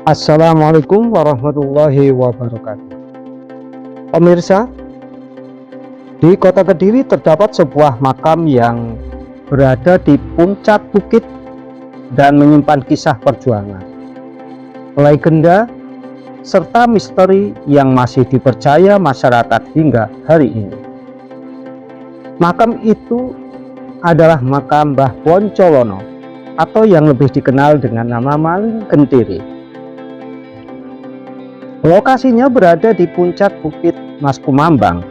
Assalamualaikum warahmatullahi wabarakatuh. Pemirsa, di kota Kediri terdapat sebuah makam yang berada di puncak bukit dan menyimpan kisah perjuangan, legenda, serta misteri yang masih dipercaya masyarakat hingga hari ini. Makam itu adalah makam Mbah Boncolono atau yang lebih dikenal dengan nama Maling Gentiri. Lokasinya berada di puncak Bukit Mas Kumambang,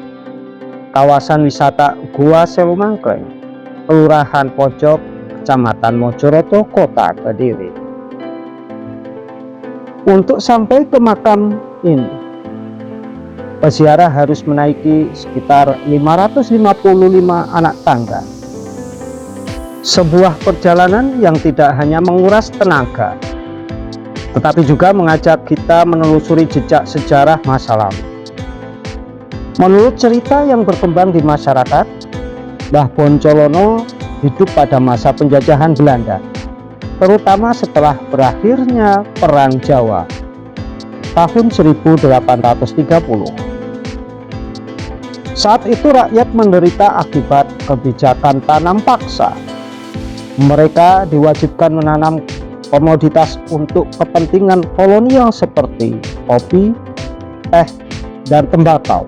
kawasan wisata Gua Sewu Mangkleng, Kelurahan Pojok, Kecamatan Mojoroto, Kota Kediri. Untuk sampai ke makam ini, peziarah harus menaiki sekitar 555 anak tangga. Sebuah perjalanan yang tidak hanya menguras tenaga, tetapi juga mengajak kita menelusuri jejak sejarah masa lalu. Menurut cerita yang berkembang di masyarakat, Mbah Boncolono hidup pada masa penjajahan Belanda, terutama setelah berakhirnya Perang Jawa tahun 1830. Saat itu rakyat menderita akibat kebijakan tanam paksa. Mereka diwajibkan menanam komoditas untuk kepentingan kolonial seperti kopi, teh, dan tembakau.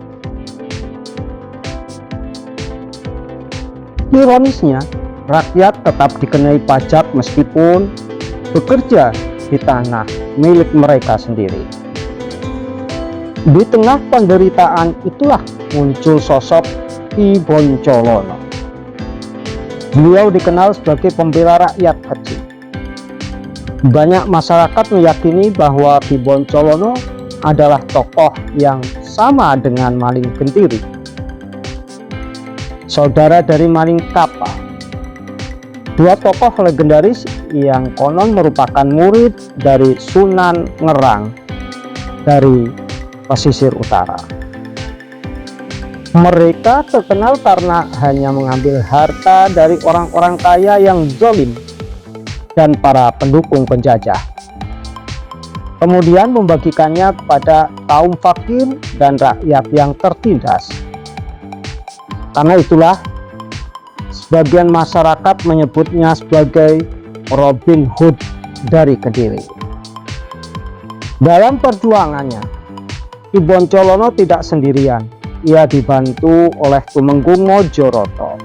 Ironisnya, rakyat tetap dikenai pajak meskipun bekerja di tanah milik mereka sendiri. Di tengah penderitaan itulah muncul sosok Ki Boncolono. Beliau dikenal sebagai pembela rakyat kecil. Banyak masyarakat meyakini bahwa Ki Boncolono adalah tokoh yang sama dengan Maling Gentiri, saudara dari Maling Kapal. Dua tokoh legendaris yang konon merupakan murid dari Sunan Ngerang dari pesisir utara. Mereka terkenal karena hanya mengambil harta dari orang-orang kaya yang zalim dan para pendukung penjajah, kemudian membagikannya kepada kaum fakir dan rakyat yang tertindas. Karena itulah sebagian masyarakat menyebutnya sebagai Robin Hood dari Kediri. Dalam perjuangannya, Ki Boncolono tidak sendirian. Ia dibantu oleh Tumenggung Mojoroto,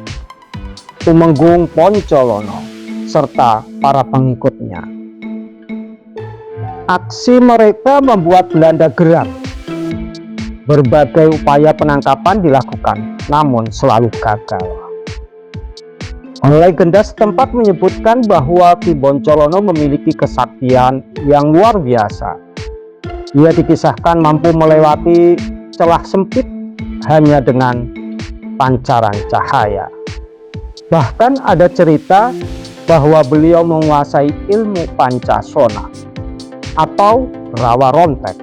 Tumenggung Poncolono, serta para pengikutnya. Aksi mereka membuat Belanda geram. Berbagai upaya penangkapan dilakukan, namun selalu gagal. Legenda setempat menyebutkan bahwa Ki Boncolono memiliki kesaktian yang luar biasa. Ia dikisahkan mampu melewati celah sempit hanya dengan pancaran cahaya. Bahkan ada cerita bahwa beliau menguasai ilmu Pancasona atau rawa rontek,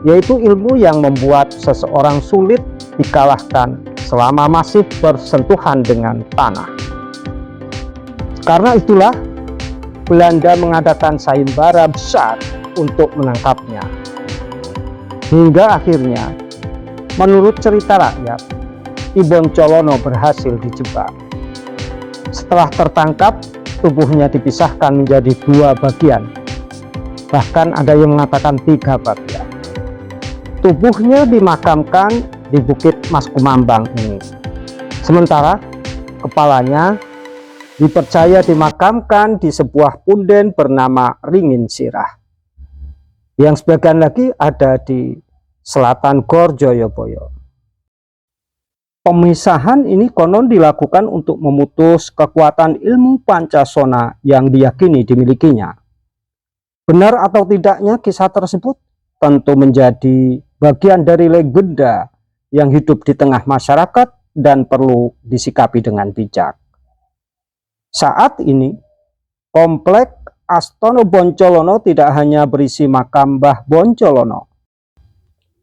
yaitu ilmu yang membuat seseorang sulit dikalahkan selama masih bersentuhan dengan tanah. Karena itulah Belanda mengadakan sayembara besar untuk menangkapnya. Hingga akhirnya, menurut cerita rakyat, Ki Boncolono berhasil dijebak. Setelah tertangkap, tubuhnya dipisahkan menjadi dua bagian. Bahkan ada yang mengatakan 3 bagian. Tubuhnya dimakamkan di Bukit Mas Kumambang ini. Sementara kepalanya dipercaya dimakamkan di sebuah punden bernama Ringin Sirah. Yang sebagian lagi ada di selatan Gor Joyoboyo. Pemisahan ini konon dilakukan untuk memutus kekuatan ilmu Pancasona yang diyakini dimilikinya. Benar atau tidaknya kisah tersebut tentu menjadi bagian dari legenda yang hidup di tengah masyarakat dan perlu disikapi dengan bijak. Saat ini, komplek Astono Boncolono tidak hanya berisi makam Mbah Boncolono.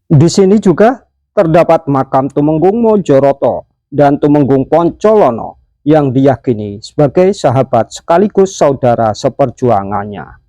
Di sini juga terdapat makam Tumenggung Mojoroto dan Tumenggung Poncolono yang diyakini sebagai sahabat sekaligus saudara seperjuangannya.